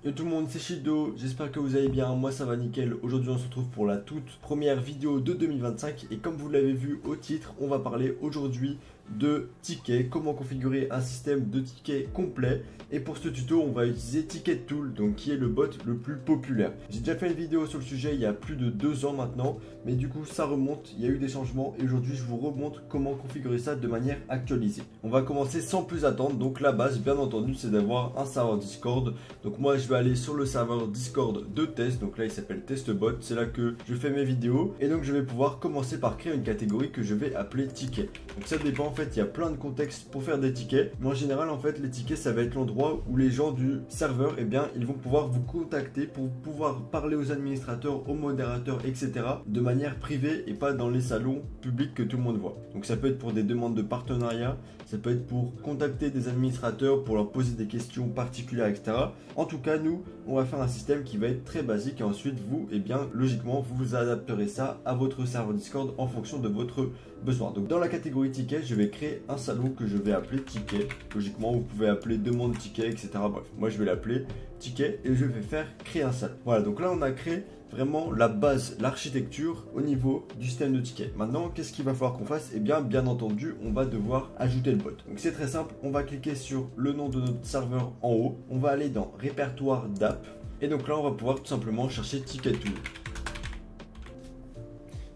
Yo tout le monde, c'est Shido, j'espère que vous allez bien, moi ça va nickel. Aujourd'hui on se retrouve pour la toute première vidéo de 2025 et comme vous l'avez vu au titre, on va parler aujourd'hui de tickets, comment configurer un système de tickets complet. Et pour ce tuto, on va utiliser TicketTool, donc qui est le bot le plus populaire. J'ai déjà fait une vidéo sur le sujet il y a plus de 2 ans maintenant, mais du coup ça remonte, il y a eu des changements et aujourd'hui je vous remontre comment configurer ça de manière actualisée. On va commencer sans plus attendre, donc la base bien entendu c'est d'avoir un serveur Discord. Donc moi je vais aller sur le serveur Discord de test, donc là il s'appelle TestBot, c'est là que je fais mes vidéos et donc je vais pouvoir commencer par créer une catégorie que je vais appeler ticket. Donc ça dépend, en fait il y a plein de contextes pour faire des tickets, mais en général en fait les tickets ça va être l'endroit où les gens du serveur ils vont pouvoir vous contacter pour pouvoir parler aux administrateurs, aux modérateurs, etc. de manière privée et pas dans les salons publics que tout le monde voit. Donc ça peut être pour des demandes de partenariat, ça peut être pour contacter des administrateurs pour leur poser des questions particulières, etc. En tout cas, nous, on va faire un système qui va être très basique et ensuite vous, logiquement, vous adapterez ça à votre serveur Discord en fonction de votre besoin. Donc dans la catégorie ticket, je vais créer un salon que je vais appeler ticket. Logiquement, vous pouvez appeler demande ticket, etc. Bref, moi je vais l'appeler ticket et je vais faire créer un salon. Voilà, donc là on a créé vraiment la base, l'architecture au niveau du système de tickets. Maintenant, qu'est-ce qu'il va falloir qu'on fasse? Bien entendu, on va devoir ajouter le bot. Donc c'est très simple, on va cliquer sur le nom de notre serveur en haut, on va aller dans répertoire d'app et donc là on va pouvoir tout simplement chercher TicketTool.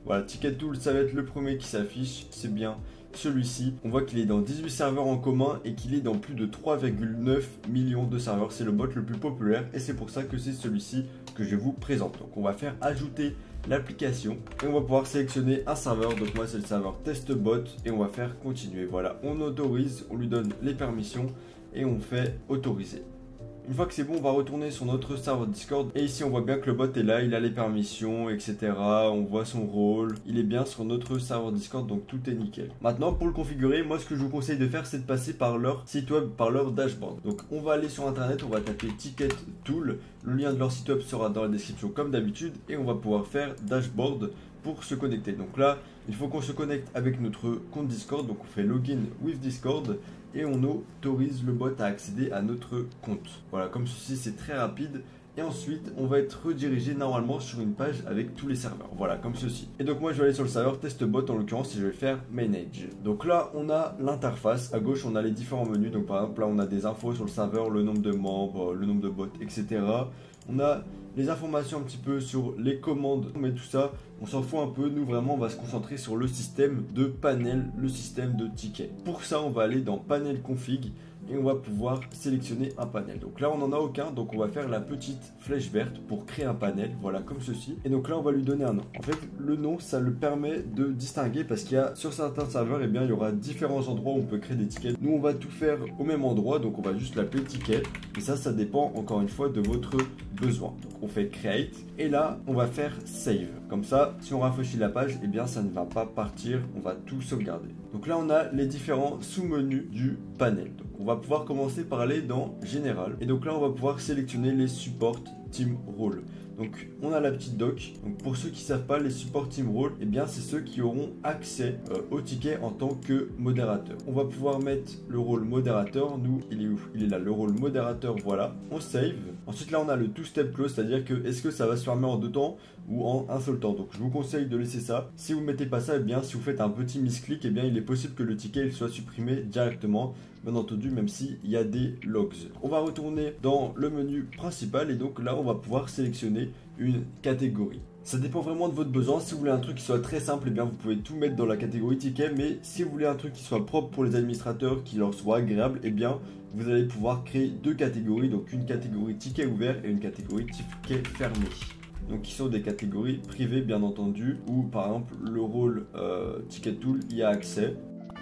Voilà, TicketTool, ça va être le premier qui s'affiche, c'est bien celui-ci. On voit qu'il est dans 18 serveurs en commun et qu'il est dans plus de 3,9 millions de serveurs. C'est le bot le plus populaire et c'est pour ça que c'est celui-ci que je vous présente. Donc on va faire ajouter l'application et on va pouvoir sélectionner un serveur. Donc moi c'est le serveur TestBot et on va faire continuer. Voilà, on autorise, on lui donne les permissions et on fait autoriser. Une fois que c'est bon, on va retourner sur notre serveur Discord et ici on voit bien que le bot est là, il a les permissions, etc. On voit son rôle, il est bien sur notre serveur Discord, donc tout est nickel. Maintenant pour le configurer, moi ce que je vous conseille de faire c'est de passer par leur site web, par leur dashboard. Donc on va aller sur internet, on va taper TicketTool, le lien de leur site web sera dans la description comme d'habitude et on va pouvoir faire dashboard pour se connecter. Donc là, il faut qu'on se connecte avec notre compte Discord, donc on fait login with Discord et on autorise le bot à accéder à notre compte. Voilà, comme ceci, c'est très rapide. Et ensuite, on va être redirigé normalement sur une page avec tous les serveurs. Voilà, comme ceci. Et donc moi, je vais aller sur le serveur TestBot en l'occurrence et je vais faire Manage. Donc là, on a l'interface. À gauche, on a les différents menus. Donc par exemple, là, on a des infos sur le serveur, le nombre de membres, le nombre de bots, etc. On a les informations un petit peu sur les commandes, mais tout ça, on s'en fout un peu. Nous, vraiment, on va se concentrer sur le système de panel, le système de tickets. Pour ça, on va aller dans Panel Config et on va pouvoir sélectionner un panel. Donc là on n'en a aucun, donc on va faire la petite flèche verte pour créer un panel, voilà, comme ceci. Et donc là on va lui donner un nom. En fait le nom ça le permet de distinguer parce qu'il y a sur certains serveurs il y aura différents endroits où on peut créer des tickets. Nous on va tout faire au même endroit, donc on va juste l'appeler ticket et ça dépend encore une fois de votre besoin. Donc on fait create et là on va faire save. Comme ça si on rafraîchit la page ça ne va pas partir, on va tout sauvegarder. Donc là on a les différents sous-menus du panel. Donc on va pouvoir commencer par aller dans Général. Et donc là, on va pouvoir sélectionner les Support Team Role. Donc on a la petite doc. Donc pour ceux qui ne savent pas, les Support Team Role, c'est ceux qui auront accès au ticket en tant que modérateur. On va pouvoir mettre le rôle modérateur. Nous, il est où? Il est là, le rôle modérateur, voilà. On save. Ensuite là, on a le two-step close, c'est-à-dire que est-ce que ça va se fermer en 2 temps ou en un seul temps. Donc je vous conseille de laisser ça. Si vous ne mettez pas ça, si vous faites un petit misclick, il est possible que le ticket il soit supprimé directement. Bien entendu, même s'il y a des logs. On va retourner dans le menu principal et donc là, on va pouvoir sélectionner une catégorie. Ça dépend vraiment de votre besoin. Si vous voulez un truc qui soit très simple, vous pouvez tout mettre dans la catégorie ticket. Mais si vous voulez un truc qui soit propre pour les administrateurs, qui leur soit agréable, vous allez pouvoir créer 2 catégories. Donc une catégorie ticket ouvert et une catégorie ticket fermé. Donc qui sont des catégories privées bien entendu, où par exemple le rôle TicketTool y a accès.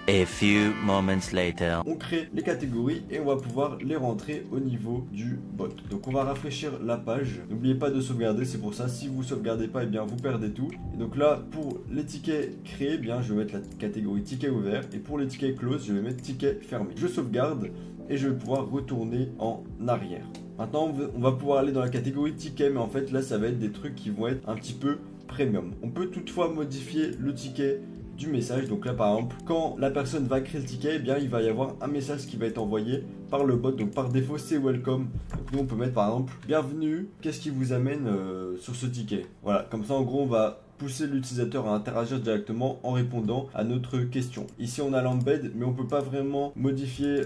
A few moments later. On crée les catégories et on va pouvoir les rentrer au niveau du bot. Donc on va rafraîchir la page. N'oubliez pas de sauvegarder, c'est pour ça. Si vous ne sauvegardez pas, vous perdez tout. Et donc là, pour les tickets créés, je vais mettre la catégorie ticket ouvert. Et pour les tickets close, je vais mettre ticket fermé. Je sauvegarde et je vais pouvoir retourner en arrière. Maintenant, on va pouvoir aller dans la catégorie ticket, mais en fait là, ça va être des trucs qui vont être un petit peu premium. On peut toutefois modifier le ticket du message. Donc là par exemple, quand la personne va créer le ticket, eh bien il va y avoir un message qui va être envoyé par le bot. Donc par défaut c'est welcome. Donc nous on peut mettre par exemple bienvenue, qu'est-ce qui vous amène sur ce ticket. Voilà, comme ça en gros on va pousser l'utilisateur à interagir directement en répondant à notre question. Ici on a l'embed, mais on peut pas vraiment modifier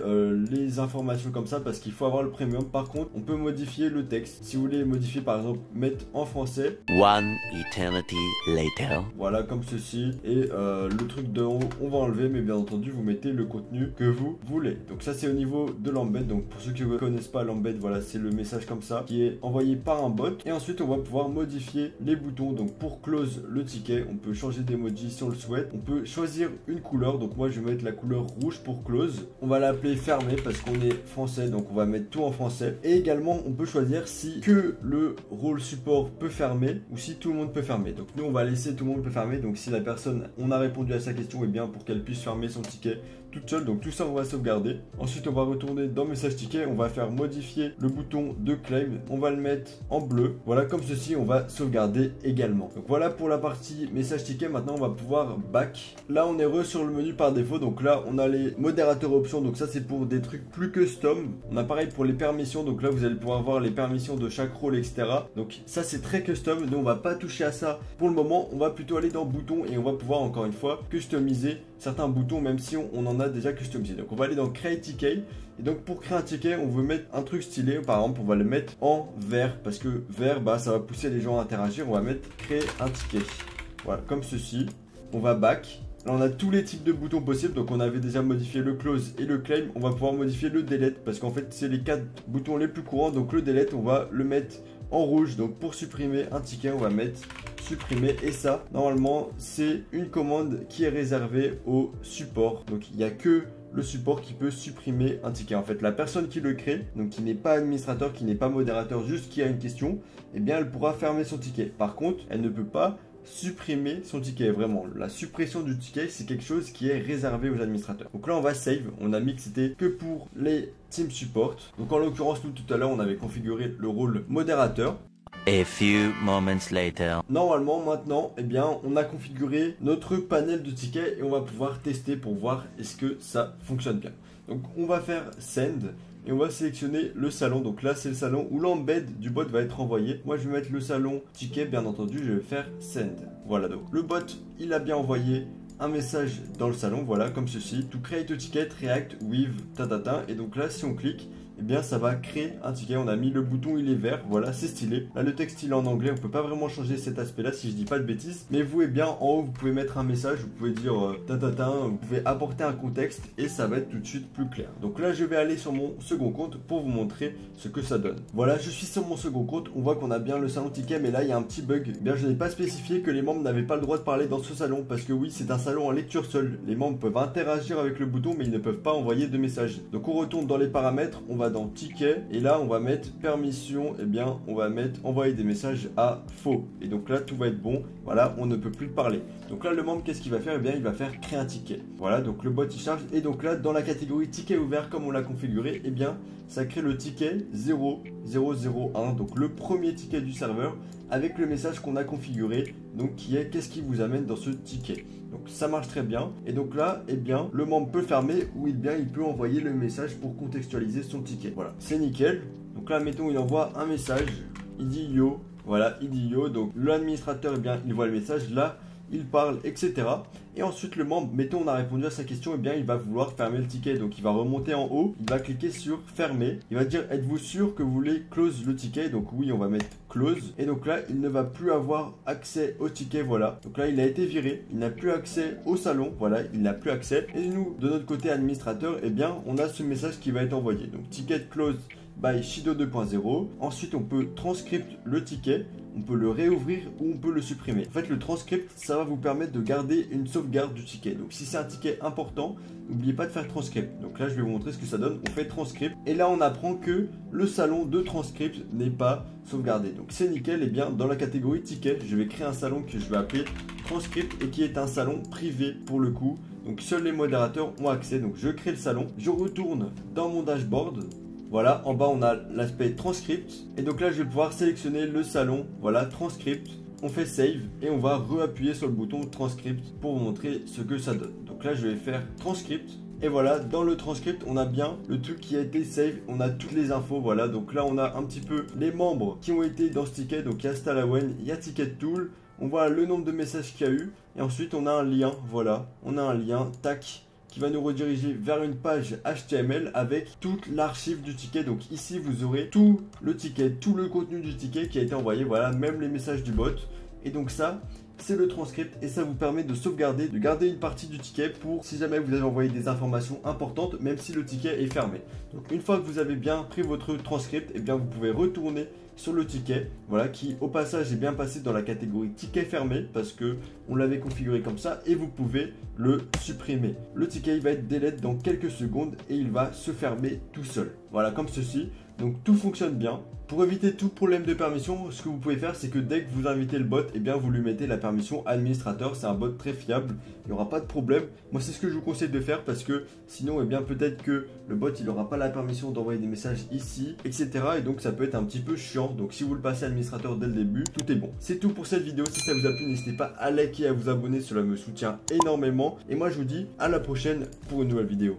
les informations comme ça parce qu'il faut avoir le premium. Par contre on peut modifier le texte. Si vous voulez modifier par exemple mettre en français, One eternity later. voilà comme ceci, et le truc de haut on va enlever, mais bien entendu vous mettez le contenu que vous voulez. Donc ça c'est au niveau de l'embed. Donc pour ceux qui ne connaissent pas l'embed, voilà c'est le message comme ça qui est envoyé par un bot, et ensuite on va pouvoir modifier les boutons. Donc pour close le ticket, on peut changer d'emoji si on le souhaite. On peut choisir une couleur, donc moi je vais mettre la couleur rouge pour close. On va l'appeler fermé parce qu'on est français, donc on va mettre tout en français. Et également on peut choisir si que le rôle support peut fermer ou si tout le monde peut fermer. Donc nous on va laisser tout le monde peut fermer. Donc si la personne, on a répondu à sa question, et bien pour qu'elle puisse fermer son ticket toute seule. Donc tout ça on va sauvegarder. Ensuite on va retourner dans message ticket, on va faire modifier le bouton de claim, on va le mettre en bleu, voilà comme ceci. On va sauvegarder également. Donc voilà pour la partie message ticket. Maintenant on va pouvoir back. Là on est sur le menu par défaut. Donc là on a les modérateurs options, donc ça c'est pour des trucs plus custom. On a pareil pour les permissions, donc là vous allez pouvoir voir les permissions de chaque rôle, etc. Donc ça c'est très custom, nous on va pas toucher à ça pour le moment. On va plutôt aller dans boutons et on va pouvoir encore une fois customiser certains boutons, même si on en a déjà customisé. Donc on va aller dans Create Ticket, et donc pour créer un ticket on veut mettre un truc stylé. Par exemple on va le mettre en vert parce que vert ça va pousser les gens à interagir. On va mettre créer un ticket, voilà comme ceci. On va back. Là on a tous les types de boutons possibles. Donc on avait déjà modifié le close et le claim. On va pouvoir modifier le delete parce qu'en fait c'est les 4 boutons les plus courants. Donc le delete on va le mettre en rouge. Donc pour supprimer un ticket on va mettre supprimer, et ça normalement c'est une commande qui est réservée au support. Donc il n'y a que le support qui peut supprimer un ticket. En fait la personne qui le crée, donc qui n'est pas administrateur, qui n'est pas modérateur, juste qui a une question, eh bien elle pourra fermer son ticket. Par contre elle ne peut pas supprimer son ticket. Vraiment la suppression du ticket c'est quelque chose qui est réservé aux administrateurs. Donc là on va save. On a mis que c'était que pour les team support. Donc en l'occurrence nous tout à l'heure on avait configuré le rôle modérateur. A few moments later. Normalement maintenant, eh bien, on a configuré notre panel de tickets et on va pouvoir tester pour voir est-ce que ça fonctionne bien. Donc on va faire send et on va sélectionner le salon. Donc là c'est le salon où l'embed du bot va être envoyé. Moi je vais mettre le salon ticket, bien entendu je vais faire send. Voilà, donc le bot il a bien envoyé un message dans le salon, voilà comme ceci, to create a ticket react with tatata. Et donc là si on clique, eh bien ça va créer un ticket. On a mis le bouton, il est vert, voilà c'est stylé. Là le texte il est en anglais, on peut pas vraiment changer cet aspect là si je dis pas de bêtises. Mais vous, eh bien en haut vous pouvez mettre un message, vous pouvez dire tatata, vous pouvez apporter un contexte et ça va être tout de suite plus clair. Donc là je vais aller sur mon second compte pour vous montrer ce que ça donne. Voilà, je suis sur mon second compte, on voit qu'on a bien le salon ticket, mais là il y a un petit bug. Eh bien je n'ai pas spécifié que les membres n'avaient pas le droit de parler dans ce salon, parce que oui c'est un salon en lecture seule. Les membres peuvent interagir avec le bouton mais ils ne peuvent pas envoyer de messages. Donc on retourne dans les paramètres, on va dans ticket et là on va mettre permission, et bien on va mettre envoyer des messages à faux, et donc là tout va être bon. Voilà, on ne peut plus parler. Donc là le membre qu'est-ce qu'il va faire? Et bien il va faire créer un ticket. Voilà, donc le bot il charge, et donc là dans la catégorie ticket ouvert comme on l'a configuré, et bien ça crée le ticket 0001, donc le premier ticket du serveur avec le message qu'on a configuré, donc qui est qu'est-ce qui vous amène dans ce ticket. Donc ça marche très bien, et donc là eh bien le membre peut fermer, ou bien il peut envoyer le message pour contextualiser son ticket. Voilà, c'est nickel. Donc là mettons il envoie un message, il dit yo, voilà il dit yo, donc l'administrateur eh bien il voit le message, là il parle, etc. Et ensuite le membre, mettons on a répondu à sa question, et bien il va vouloir fermer le ticket. Donc il va remonter en haut, il va cliquer sur fermer, il va dire êtes-vous sûr que vous voulez close le ticket? Donc oui, on va mettre close, et donc là il ne va plus avoir accès au ticket. Voilà, donc là il a été viré, il n'a plus accès au salon, voilà il n'a plus accès. Et nous de notre côté administrateur, et bien on a ce message qui va être envoyé, donc ticket close by Shido 2.0. Ensuite on peut transcript le ticket, on peut le réouvrir ou on peut le supprimer. En fait le transcript ça va vous permettre de garder une sauvegarde du ticket. Donc si c'est un ticket important, n'oubliez pas de faire transcript. Donc là je vais vous montrer ce que ça donne. On fait transcript et là on apprend que le salon de transcript n'est pas sauvegardé. Donc c'est nickel. Et bien dans la catégorie ticket, je vais créer un salon que je vais appeler transcript et qui est un salon privé pour le coup. Donc seuls les modérateurs ont accès. Donc je crée le salon, je retourne dans mon dashboard. Voilà, en bas on a l'aspect transcript, et donc là je vais pouvoir sélectionner le salon, voilà transcript, on fait save et on va réappuyer sur le bouton transcript pour vous montrer ce que ça donne. Donc là, je vais faire transcript. Et voilà, dans le transcript, on a bien le truc qui a été save, on a toutes les infos, voilà. Donc là, on a un petit peu les membres qui ont été dans ce ticket. Donc il y a Stalawen, il y a Ticket Tool, on voit le nombre de messages qu'il y a eu. Et ensuite, on a un lien, voilà, on a un lien, tac, qui va nous rediriger vers une page HTML avec toute l'archive du ticket. Donc ici, vous aurez tout le ticket, tout le contenu du ticket qui a été envoyé, voilà, même les messages du bot. Et donc ça, c'est le transcript et ça vous permet de sauvegarder, de garder une partie du ticket pour si jamais vous avez envoyé des informations importantes, même si le ticket est fermé. Donc une fois que vous avez bien pris votre transcript, et bien vous pouvez retourner sur le ticket, voilà, qui au passage est bien passé dans la catégorie ticket fermé parce que on l'avait configuré comme ça et vous pouvez le supprimer. Le ticket il va être delete dans quelques secondes et il va se fermer tout seul. Voilà, comme ceci. Donc tout fonctionne bien. Pour éviter tout problème de permission, ce que vous pouvez faire, c'est que dès que vous invitez le bot, eh bien vous lui mettez la permission administrateur. C'est un bot très fiable, il n'y aura pas de problème. Moi, c'est ce que je vous conseille de faire parce que sinon, eh bien peut-être que le bot, il n'aura pas la permission d'envoyer des messages ici, etc. Et donc, ça peut être un petit peu chiant. Donc, si vous le passez administrateur dès le début, tout est bon. C'est tout pour cette vidéo. Si ça vous a plu, n'hésitez pas à liker et à vous abonner. Cela me soutient énormément. Et moi, je vous dis à la prochaine pour une nouvelle vidéo.